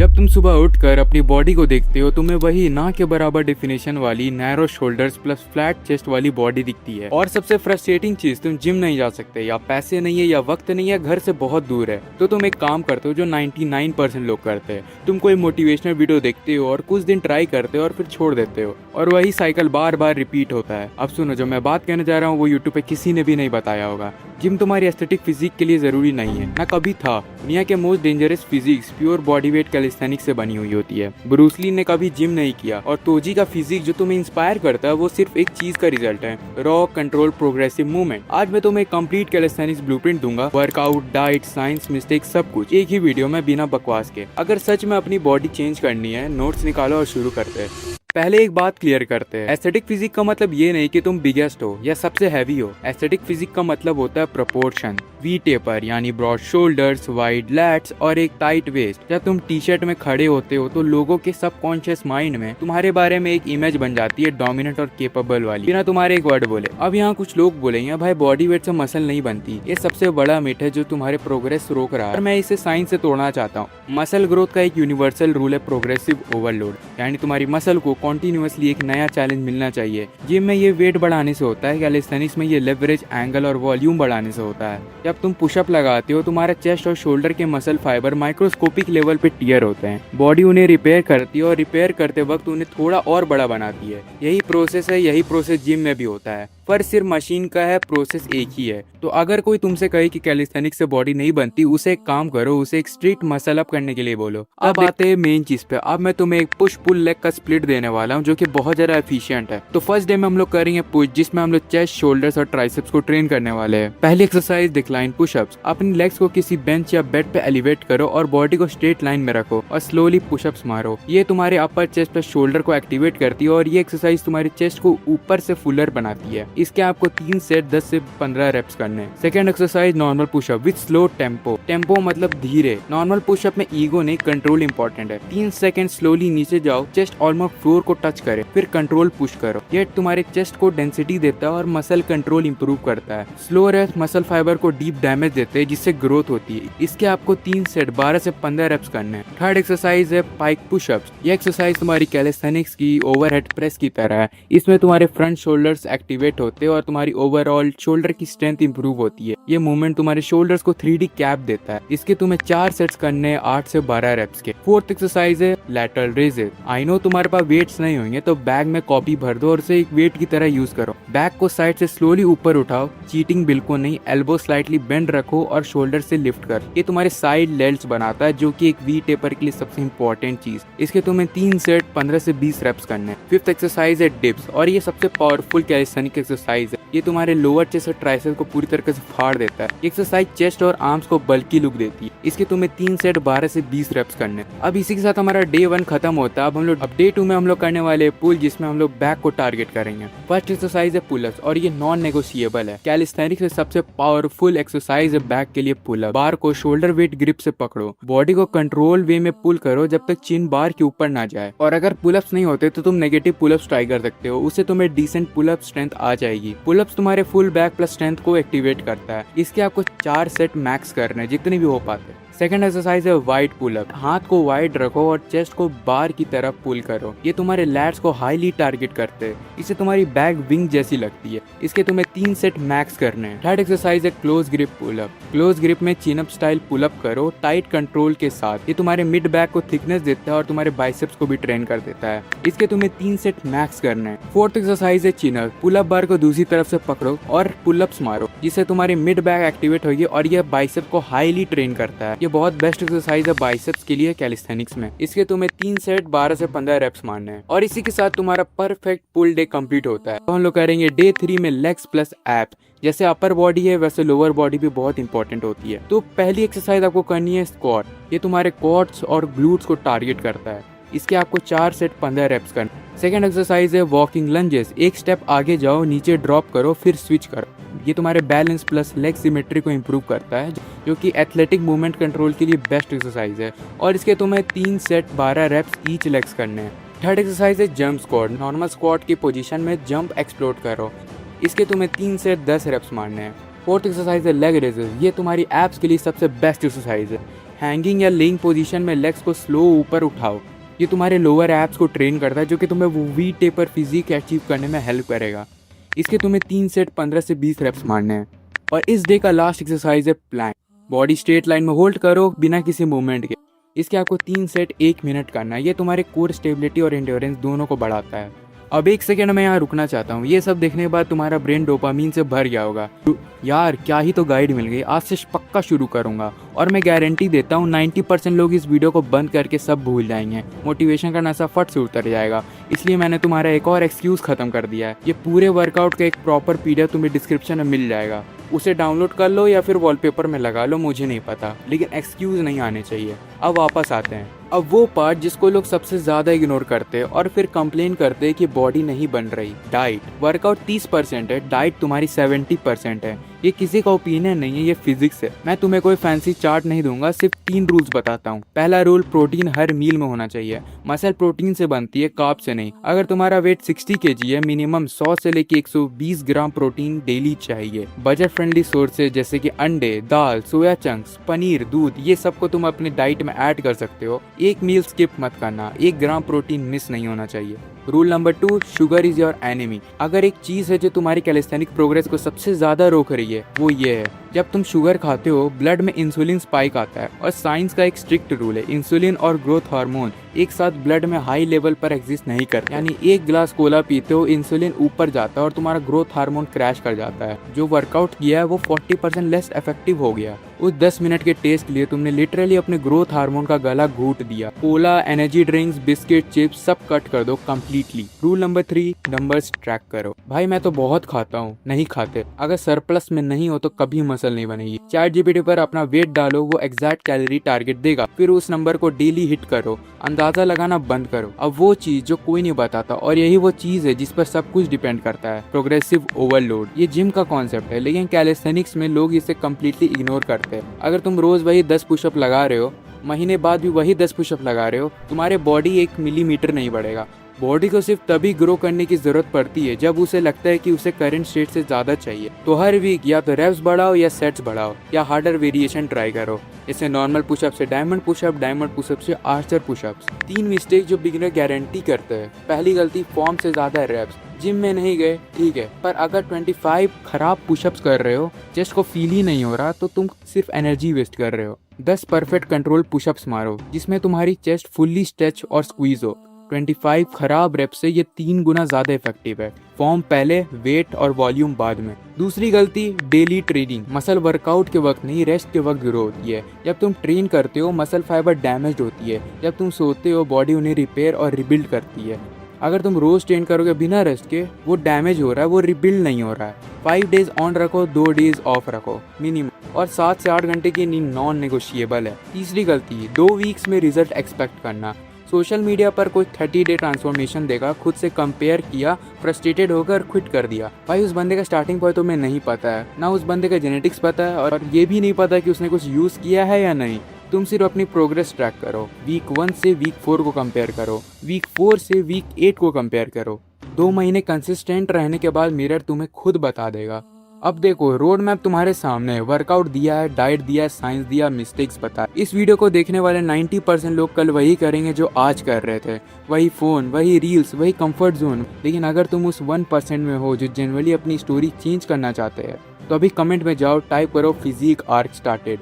जब तुम सुबह उठकर अपनी बॉडी को देखते हो तुम्हें वही ना के बराबर डेफिनेशन वाली narrow shoulders plus flat chest वाली बॉडी दिखती है। और सबसे फ्रस्ट्रेटिंग चीज, तुम जिम नहीं जा सकते, या पैसे नहीं है, या वक्त नहीं है, घर से बहुत दूर है। तो तुम एक काम करते हो जो 99% लोग करते हैं। तुम कोई मोटिवेशनल वीडियो देखते हो और कुछ दिन ट्राई करते हो और फिर छोड़ देते हो, और वही साइकिल बार बार रिपीट होता है। अब सुनो, जो मैं बात कहने जा रहा हूँ वो यूट्यूब पे किसी ने भी नहीं बताया होगा। जिम तुम्हारी एस्थेटिक फिजिक के लिए जरूरी नहीं है, ना कभी था। दुनिया के most dangerous physics pure body weight calisthenics से बनी हुई होती है। ब्रूस ली ने कभी जिम नहीं किया, और तोजी का फिजिक जो तुम्हें इंस्पायर करता है वो सिर्फ एक चीज का रिजल्ट है, रॉ कंट्रोल प्रोग्रेसिव मूवमेंट। आज मैं तुम्हें कंप्लीट कैलिस्थेनिक्स ब्लूप्रिंट दूंगा, वर्कआउट, डाइट, साइंस, मिस्टेक, सब कुछ एक ही वीडियो में बिना बकवास के। अगर सच में अपनी बॉडी चेंज करनी है, नोट्स निकालो और शुरू करते हैं। पहले एक बात क्लियर करते हैं, एस्थेटिक फिजिक का मतलब ये नहीं कि तुम बिगेस्ट हो या सबसे हैवी हो। एस्थेटिक फिजिक का मतलब होता है प्रोपोर्शन, वी टेपर यानी ब्रॉड शोल्डर्स, वाइड लैट्स और एक टाइट वेस्ट। जब तुम टी शर्ट में खड़े होते हो तो लोगों के सबकॉन्शियस माइंड में तुम्हारे बारे में एक इमेज बन जाती है, डोमिनेंट और केपेबल वाली, बिना तुम्हारे एक वर्ड बोले। अब यहाँ कुछ लोग बोलेंगे भाई बॉडी वेट से मसल नहीं बनती। ये सबसे बड़ा मिथ है जो तुम्हारे प्रोग्रेस रोक रहा है, और मैं इसे साइंस से तोड़ना चाहता हूँ। मसल ग्रोथ का एक यूनिवर्सल रूल है प्रोग्रेसिव ओवरलोड, यानी तुम्हारी मसल को कॉन्टिन्यूअसली एक नया चैलेंज मिलना चाहिए। जिम में ये वेट बढ़ाने से होता है, कैलिस्थेनिक्स में ये लेवरेज, एंगल और वॉल्यूम बढ़ाने से होता है। जब तुम पुशअप लगाते हो तुम्हारा चेस्ट और शोल्डर के मसल फाइबर माइक्रोस्कोपिक लेवल पे टियर होते हैं। बॉडी उन्हें रिपेयर करती है, और रिपेयर करते वक्त उन्हें थोड़ा और बड़ा बनाती है। यही प्रोसेस है, यही प्रोसेस जिम में भी होता है, पर सिर्फ मशीन का है, प्रोसेस एक ही है। तो अगर कोई तुमसे कहे कि कैलिस्थेनिक्स से बॉडी नहीं बनती, उसे एक काम करो, उसे एक स्ट्रिक्ट मसल अप करने के लिए बोलो। अब आते हैं मेन चीज पे। अब मैं तुम्हें एक पुश पुल लेग का स्प्लिट देने वाला हूँ जो कि बहुत ज्यादा एफिशिएंट है। तो फर्स्ट डे में हम लोग करेंगे पुश, जिसमें हम लोग चेस्ट, शोल्डर्स और ट्राइसेप्स को ट्रेन करने वाले हैं। पहली एक्सरसाइज डिक्लाइन पुशअप्स। अपनी लेग्स को किसी बेंच या बेड पे एलिवेट करो और बॉडी को स्ट्रेट लाइन में रखो और स्लोली पुशअप्स मारो। ये तुम्हारे अपर चेस्ट प्लस शोल्डर को एक्टिवेट करती है, और ये एक्सरसाइज तुम्हारे चेस्ट को ऊपर से फुलर बनाती है। इसके आपको 3 सेट 10 से 15 रेप्स करने। Second exercise normal pushup with slow tempo. Tempo मतलब धीरे। नॉर्मल पुशअप में ईगो नहीं, कंट्रोल इंपॉर्टेंट है। 3 सेकंड स्लोली नीचे जाओ, चेस्ट ऑलमोस्ट फ्लोर को टच करे, फिर कंट्रोल पुश करो। ये तुम्हारे चेस्ट को डेंसिटी देता है और मसल कंट्रोल इंप्रूव करता है। स्लो रेप्स मसल फाइबर को डीप डैमेज देते हैं, जिससे ग्रोथ होती है। इसके आपको 3 सेट 12 से 15 रेप्स करने हैं। थर्ड एक्सरसाइज है पाइक पुशअप्स। ये एक्सरसाइज तुम्हारी कैलिस्थेनिक्स की ओवरहेड प्रेस की तरह है। इसमें तुम्हारे फ्रंट शोल्डर्स एक्टिवेट होते हैं और तुम्हारी ओवरऑल शोल्डर की स्ट्रेंथ इंप्रूव होती है। ये मूवमेंट तुम्हारे शोल्डर्स को 3D कैप देता है। इसके तुम्हें 4 सेट्स करने हैं 8 से 12 रेप्स के। फोर्थ एक्सरसाइज है लैटरल रेजेस। आई नो तुम्हारे पास वेट्स नहीं होंगे, तो बैग में कॉपी भर दो और उसे एक वेट की तरह यूज करो। बैग को साइड से स्लोली ऊपर उठाओ, चीटिंग बिल्कुल नहीं। एल्बो स्लाइटली बेंड रखो और शोल्डर से लिफ्ट कर। ये तुम्हारे साइड लेल्स बनाता है, जो कि एक वी टेपर के लिए सबसे इंपॉर्टेंट चीज। इसके तुम्हें 3 सेट 15 से 20 रेप्स करने हैं। फिफ्थ एक्सरसाइज है डिप्स, और ये सबसे पावरफुल कैलिस्थेनिक एक्सरसाइज है। ये तुम्हारे लोअर चेस्ट और ट्राइसेप्स को पूरी तरीके से फाड़ देता है। ये एक्सरसाइज चेस्ट और आर्म्स को बल्की लुक देती है। इसके तुम्हें 3 सेट 12 से 20 रेप्स करने हैं। अब इसी के साथ हमारा डे 1 खत्म होता है। अब हम लोग अब डे 2 में हम लोग करने वाले पुल, जिसमें हम लोग बैक को टारगेट करेंगे। फर्स्ट एक्सरसाइज है पुलअप्स, और ये नॉन नेगोशिएबल है। कैलिस्थेनिक्स में सबसे पावरफुल एक्सरसाइज है बैक के लिए पुलअप। बार को शोल्डर वेट ग्रिप से पकड़ो, बॉडी को कंट्रोल वे में पुल करो जब तक चिन बार के ऊपर ना जाए। और अगर पुलअप्स नहीं होते तो तुम नेगेटिव पुलअप्स ट्राई कर सकते हो, उससे तुम्हें डिसेंट पुलअप स्ट्रेंथ आ जाएगी। पुलअप्स तुम्हारे फुल बैक प्लस स्ट्रेंथ को एक्टिवेट करता है। इसके आपको 4 सेट मैक्स करने, जितने भी हो पाते। सेकंड एक्सरसाइज है वाइड पुलअप। हाथ को वाइड रखो और चेस्ट को बार की तरफ पुल करो। ये तुम्हारे लैट्स को हाईली टारगेट करते हैं। इससे तुम्हारी बैक विंग जैसी लगती है। इसके तुम्हें 3 सेट मैक्स करने हैं। थर्ड एक्सरसाइज है close grip pullup. Close grip में चिन अप स्टाइल पुलअप करो, टाइट कंट्रोल के साथ। ये तुम्हारे मिड बैक को थिकनेस देता है और तुम्हारे बाइसेप्स को भी ट्रेन कर देता है। इसके तुम्हें 3 सेट मैक्स करने हैं। फोर्थ एक्सरसाइज है चिन अप। पुलअप बार को दूसरी तरफ से पकड़ो और पुलअप्स मारो, जिससे तुम्हारी मिड बैक एक्टिवेट होगी और यह बाइसेप को हाईली ट्रेन करता है। ये बहुत बेस्ट एक्सरसाइज है बाइसेप्स के लिए कैलिस्थेनिक्स में। इसके तुम्हें 3 सेट 12 से 15 रेप्स मारने हैं, और इसी के साथ तुम्हारा परफेक्ट पुल डे कंप्लीट होता है। तो हम लोग करेंगे डे 3 में लेग्स प्लस एप्स। जैसे अपर बॉडी है वैसे लोअर बॉडी भी बहुत इंपॉर्टेंट होती है। तो पहली एक्सरसाइज आपको करनी है स्क्वाट। ये तुम्हारे क्वाड्स और ग्लूट्स को टारगेट करता है। इसके आपको 4 सेट 15 रेप्स करना। सेकंड एक्सरसाइज है वॉकिंग लंजेस। एक स्टेप आगे जाओ, नीचे ड्रॉप करो, फिर स्विच करो। ये तुम्हारे बैलेंस प्लस लेग सिमेट्री को इंप्रूव करता है, जो कि एथलेटिक मूवमेंट कंट्रोल के लिए बेस्ट एक्सरसाइज है। और इसके तुम्हें 3 सेट 12 रेप्स ईच लेग्स करने हैं। थर्ड एक्सरसाइज है जंप स्क्वाट। नॉर्मल स्क्वाट की पोजीशन में जंप एक्सप्लोर करो। इसके तुम्हें 3 सेट 10 रेप्स मारने हैं। फोर्थ एक्सरसाइज है लेग रेजेस। ये तुम्हारी एब्स के लिए सबसे बेस्ट एक्सरसाइज है। हैंगिंग या लेइंग पोजीशन में लेग्स को स्लो ऊपर उठाओ। ये तुम्हारे लोअर एब्स को ट्रेन करता है, जो कि तुम्हें वो वी टेपर फिजिक अचीव करने में हेल्प करेगा। इसके तुम्हें 3 सेट 15 से 20 रेप्स मारने हैं। और इस डे का लास्ट एक्सरसाइज है प्लैंक। बॉडी स्ट्रेट लाइन में होल्ड करो बिना किसी मूवमेंट के। इसके आपको 3 सेट 1 मिनट करना है। ये तुम्हारे कोर स्टेबिलिटी और एंड्योरेंस दोनों को बढ़ाता है। अब 1 सेकेंड मैं यहाँ रुकना चाहता हूँ। ये सब देखने के बाद तुम्हारा ब्रेन डोपामीन से भर गया होगा। यार क्या ही तो गाइड मिल गई, आज से पक्का शुरू करूंगा। और मैं गारंटी देता हूँ 90% लोग इस वीडियो को बंद करके सब भूल जाएंगे। मोटिवेशन का नशा फट से उतर जाएगा। इसलिए मैंने तुम्हारा एक और एक्सक्यूज खत्म कर दिया है। ये पूरे वर्कआउट का एक प्रॉपर पीडीएफ तुम्हें डिस्क्रिप्शन में मिल जाएगा। उसे डाउनलोड कर लो या फिर वॉलपेपर में लगा लो, मुझे नहीं पता, लेकिन एक्सक्यूज नहीं आने चाहिए। अब वापस आते हैं। अब वो पार्ट जिसको लोग सबसे ज्यादा इग्नोर करते हैं और फिर कंप्लेन करते हैं कि बॉडी नहीं बन रही। डाइट। वर्कआउट 30% है, डाइट तुम्हारी 70% है। ये किसी का ओपिनियन नहीं है, ये फिजिक्स है। मैं तुम्हें कोई फैंसी चार्ट नहीं दूंगा, सिर्फ 3 रूल्स बताता हूँ। पहला रूल, प्रोटीन हर मील में होना चाहिए। मसल प्रोटीन से बनती है, कार्ब से नहीं। अगर तुम्हारा वेट 60 kg है, मिनिमम 100 से लेके 120 ग्राम प्रोटीन डेली चाहिए। बजट फ्रेंडली सोर्सेज जैसे कि अंडे, दाल, सोया चंक्स, पनीर, दूध, ये सबको तुम अपनी डाइट में ऐड कर सकते हो। एक मील स्किप मत करना, 1 ग्राम प्रोटीन मिस नहीं होना चाहिए। Rule number 2, sugar is your enemy. अगर एक चीज है जो तुम्हारी कैलिस्थेनिक प्रोग्रेस को सबसे ज्यादा रोक रही है, वो ये है, जब तुम शुगर खाते हो ब्लड में इंसुलिन स्पाइक आता है। और साइंस का एक स्ट्रिक्ट रूल है, इंसुलिन और ग्रोथ हार्मोन एक साथ ब्लड में हाई लेवल पर एग्जिस्ट नहीं करते। यानी 1 गिलास कोला पीते हो, इंसुलिन ऊपर जाता है और तुम्हारा ग्रोथ हार्मोन क्रैश कर जाता है। जो वर्कआउट किया है वो 40% लेस इफेक्टिव हो गया। उस 10 मिनट के टेस्ट के लिए तुमने लिटरली अपने ग्रोथ हार्मोन का गला घूट दिया। Cola, energy drinks, biscuit, chips सब कट कर दो completely. Rule number 3, numbers track करो। भाई मैं तो बहुत खाता हूँ, नहीं खाते। अगर सरप्लस में नहीं हो तो कभी मसल नहीं बनेगी। ChatGPT पर अपना वेट डालो, वो एग्जैक्ट कैलोरी टारगेट देगा। फिर उस नंबर को डेली हिट करो, अंदाजा लगाना बंद करो। अब वो चीज जो कोई नहीं बताता, और यही वो चीज है जिस पर सब कुछ डिपेंड करता है, प्रोग्रेसिव ओवरलोड। ये जिम का कॉन्सेप्ट है, लेकिन कैलिस्थेनिक्स में लोग इसे कम्प्लीटली इग्नोर करते हैं। अगर तुम रोज वही 10 पुशअप लगा रहे हो, महीने बाद भी वही 10 पुशअप लगा रहे हो, तुम्हारे बॉडी 1 मिलीमीटर नहीं बढ़ेगा। बॉडी को सिर्फ तभी ग्रो करने की जरूरत पड़ती है जब उसे लगता है कि उसे करंट स्टेट से ज्यादा चाहिए। तो हर वीक या तो रेप्स बढ़ाओ या सेट्स बढ़ाओ या हार्डर वेरिएशन ट्राई करो। इसे नॉर्मल पुशअप से डायमंड पुशअप से आर्चर पुशअप्स। 3 मिस्टेक जो बिगिनर गारंटी करते हैं। पहली गलती, फॉर्म से ज्यादा रेप्स। जिम में नहीं गए ठीक है, पर अगर 25 खराब पुशअप्स कर रहे हो, चेस्ट को फील ही नहीं हो रहा, तो तुम सिर्फ एनर्जी वेस्ट कर रहे हो। 10 परफेक्ट कंट्रोल पुशअप्स मारो जिसमें तुम्हारी चेस्ट फुल्ली स्ट्रेच और स्क्वीज हो। 25 खराब रेप से ये 3 गुना ज्यादा इफेक्टिव है। फॉर्म पहले, वेट और वॉल्यूम बाद में। दूसरी गलती, डेली ट्रेनिंग। मसल वर्कआउट के वक्त नहीं, रेस्ट के वक्त ग्रो होती है। जब तुम ट्रेन करते हो मसल फाइबर डैमेज होती है, जब तुम सोते हो बॉडी उन्हें रिपेयर और रिबिल्ड करती है। अगर तुम रोज ट्रेन करोगे बिना रेस्ट के, वो डैमेज हो रहा है, वो रिबिल्ड नहीं हो रहा है। 5 डेज ऑन रखो, 2 डेज ऑफ रखो मिनिमम। और 7 से 8 घंटे की नींद नॉन नेगोशिएबल है। तीसरी गलती, 2 वीक्स में रिजल्ट एक्सपेक्ट करना। सोशल मीडिया पर कोई 30 डे ट्रांसफॉर्मेशन देगा, खुद से कंपेयर किया, फ्रस्ट्रेटेड होकर क्विट कर दिया। भाई उस बंदे का स्टार्टिंग पॉइंट तुम्हें नहीं पता है, ना उस बंदे का जेनेटिक्स पता है, और ये भी नहीं पता कि उसने कुछ यूज किया है या नहीं। तुम सिर्फ अपनी प्रोग्रेस ट्रैक करो। वीक 1 से वीक 4 को कंपेयर करो, वीक 4 से वीक 8 को कंपेयर करो। 2 महीने कंसिस्टेंट रहने के बाद मिरर तुम्हें खुद बता देगा। अब देखो, रोड मैप तुम्हारे सामने है। वर्कआउट दिया है, डाइट दिया है, साइंस दिया, मिस्टेक्स बता। इस वीडियो को देखने वाले 90% लोग कल वही करेंगे जो आज कर रहे थे। वही फोन, वही रील्स, वही कंफर्ट जोन। लेकिन अगर तुम उस 1% में हो जो जनरली अपनी स्टोरी चेंज करना चाहते हैं, तो अभी कमेंट में जाओ, टाइप करो फिजिक आर्क स्टार्टेड।